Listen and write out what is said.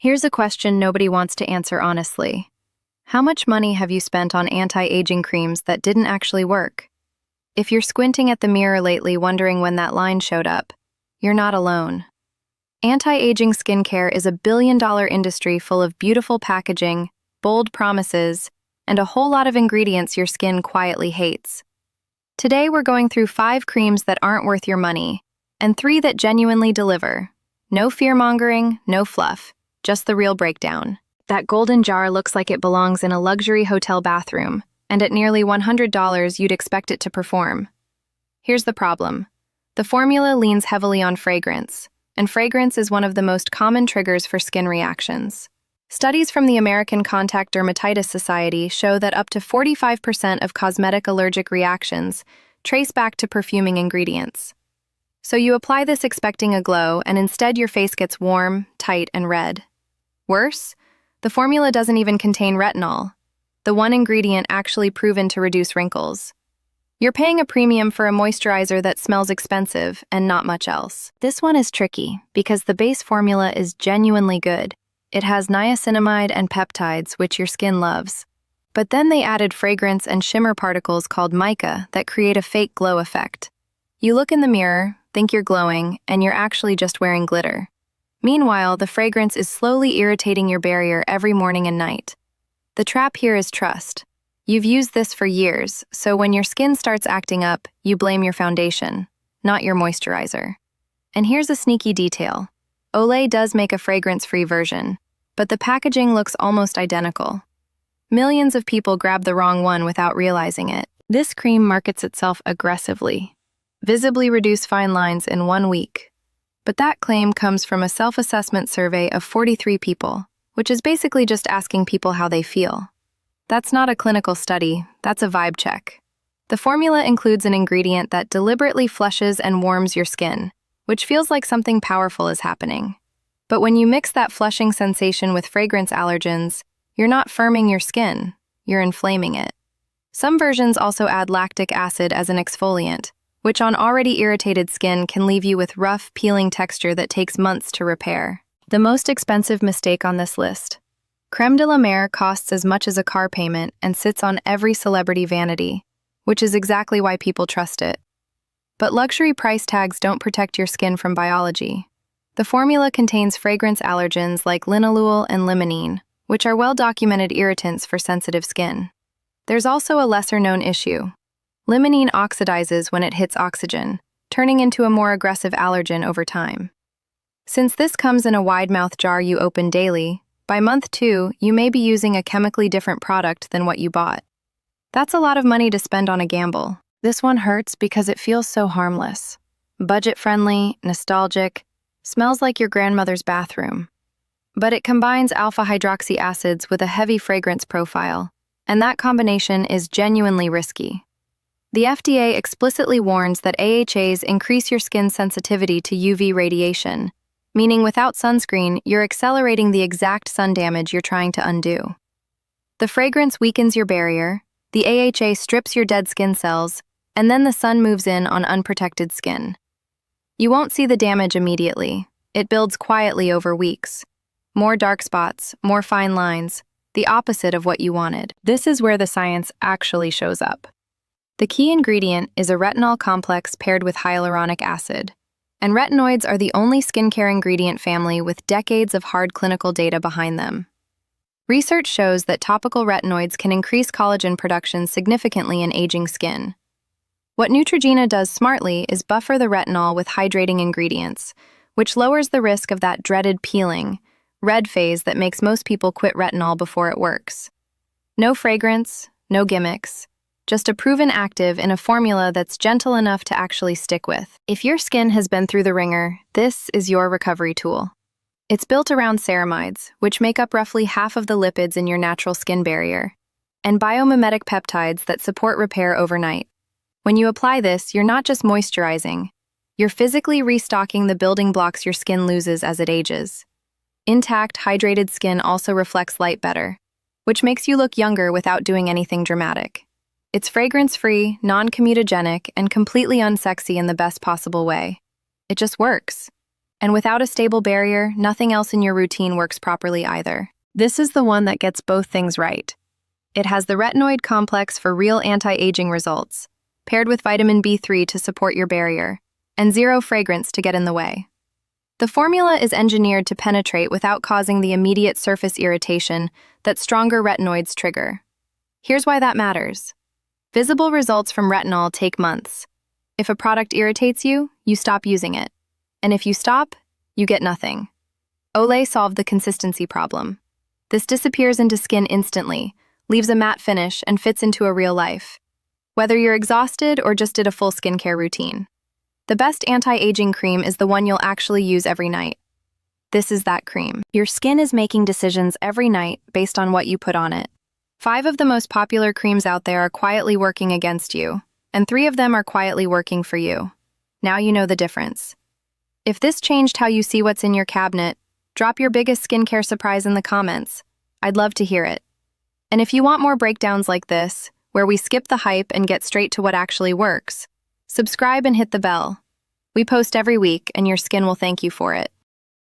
Here's a question nobody wants to answer honestly. How much money have you spent on anti-aging creams that didn't actually work? If you're squinting at the mirror lately wondering when that line showed up, you're not alone. Anti-aging skincare is a billion-dollar industry full of beautiful packaging, bold promises, and a whole lot of ingredients your skin quietly hates. Today we're going through 5 creams that aren't worth your money, and 3 that genuinely deliver. No fear-mongering, no fluff, just the real breakdown. That golden jar looks like it belongs in a luxury hotel bathroom, and at nearly $100 you'd expect it to perform. Here's the problem. The formula leans heavily on fragrance, and fragrance is one of the most common triggers for skin reactions. Studies from the American Contact Dermatitis Society show that up to 45% of cosmetic allergic reactions trace back to perfuming ingredients. So you apply this expecting a glow, and instead your face gets warm, tight, and red. Worse, the formula doesn't even contain retinol, the one ingredient actually proven to reduce wrinkles. You're paying a premium for a moisturizer that smells expensive and not much else. This one is tricky because the base formula is genuinely good. It has niacinamide and peptides, which your skin loves. But then they added fragrance and shimmer particles called mica that create a fake glow effect. You look in the mirror, think you're glowing, and you're actually just wearing glitter. Meanwhile, the fragrance is slowly irritating your barrier every morning and night. The trap here is trust. You've used this for years, so when your skin starts acting up, you blame your foundation, not your moisturizer. And here's a sneaky detail. Olay does make a fragrance-free version, but the packaging looks almost identical. Millions of people grab the wrong one without realizing it. This cream markets itself aggressively. Visibly reduce fine lines in 1 week. But that claim comes from a self-assessment survey of 43 people, which is basically just asking people how they feel. That's not a clinical study, that's a vibe check. The formula includes an ingredient that deliberately flushes and warms your skin, which feels like something powerful is happening. But when you mix that flushing sensation with fragrance allergens, you're not firming your skin, you're inflaming it. Some versions also add lactic acid as an exfoliant, which on already irritated skin can leave you with rough, peeling texture that takes months to repair. The most expensive mistake on this list. Creme de la Mer costs as much as a car payment and sits on every celebrity vanity, which is exactly why people trust it. But luxury price tags don't protect your skin from biology. The formula contains fragrance allergens like linalool and limonene, which are well-documented irritants for sensitive skin. There's also a lesser-known issue. Limonene oxidizes when it hits oxygen, turning into a more aggressive allergen over time. Since this comes in a wide-mouth jar you open daily, by month 2, you may be using a chemically different product than what you bought. That's a lot of money to spend on a gamble. This one hurts because it feels so harmless. Budget-friendly, nostalgic, smells like your grandmother's bathroom. But it combines alpha-hydroxy acids with a heavy fragrance profile, and that combination is genuinely risky. The FDA explicitly warns that AHAs increase your skin's sensitivity to UV radiation, meaning without sunscreen, you're accelerating the exact sun damage you're trying to undo. The fragrance weakens your barrier, the AHA strips your dead skin cells, and then the sun moves in on unprotected skin. You won't see the damage immediately. It builds quietly over weeks. More dark spots, more fine lines, the opposite of what you wanted. This is where the science actually shows up. The key ingredient is a retinol complex paired with hyaluronic acid. And retinoids are the only skincare ingredient family with decades of hard clinical data behind them. Research shows that topical retinoids can increase collagen production significantly in aging skin. What Neutrogena does smartly is buffer the retinol with hydrating ingredients, which lowers the risk of that dreaded peeling, red phase that makes most people quit retinol before it works. No fragrance, no gimmicks. Just a proven active in a formula that's gentle enough to actually stick with. If your skin has been through the ringer, this is your recovery tool. It's built around ceramides, which make up roughly half of the lipids in your natural skin barrier, and biomimetic peptides that support repair overnight. When you apply this, you're not just moisturizing. You're physically restocking the building blocks your skin loses as it ages. Intact, hydrated skin also reflects light better, which makes you look younger without doing anything dramatic. It's fragrance-free, non-comedogenic, and completely unsexy in the best possible way. It just works. And without a stable barrier, nothing else in your routine works properly either. This is the one that gets both things right. It has the retinoid complex for real anti-aging results, paired with vitamin B3 to support your barrier, and zero fragrance to get in the way. The formula is engineered to penetrate without causing the immediate surface irritation that stronger retinoids trigger. Here's why that matters. Visible results from retinol take months. If a product irritates you, you stop using it. And if you stop, you get nothing. Olay solved the consistency problem. This disappears into skin instantly, leaves a matte finish, and fits into a real life. Whether you're exhausted or just did a full skincare routine. The best anti-aging cream is the one you'll actually use every night. This is that cream. Your skin is making decisions every night based on what you put on it. 5 of the most popular creams out there are quietly working against you, and 3 of them are quietly working for you. Now you know the difference. If this changed how you see what's in your cabinet, drop your biggest skincare surprise in the comments. I'd love to hear it. And if you want more breakdowns like this, where we skip the hype and get straight to what actually works, subscribe and hit the bell. We post every week, and your skin will thank you for it.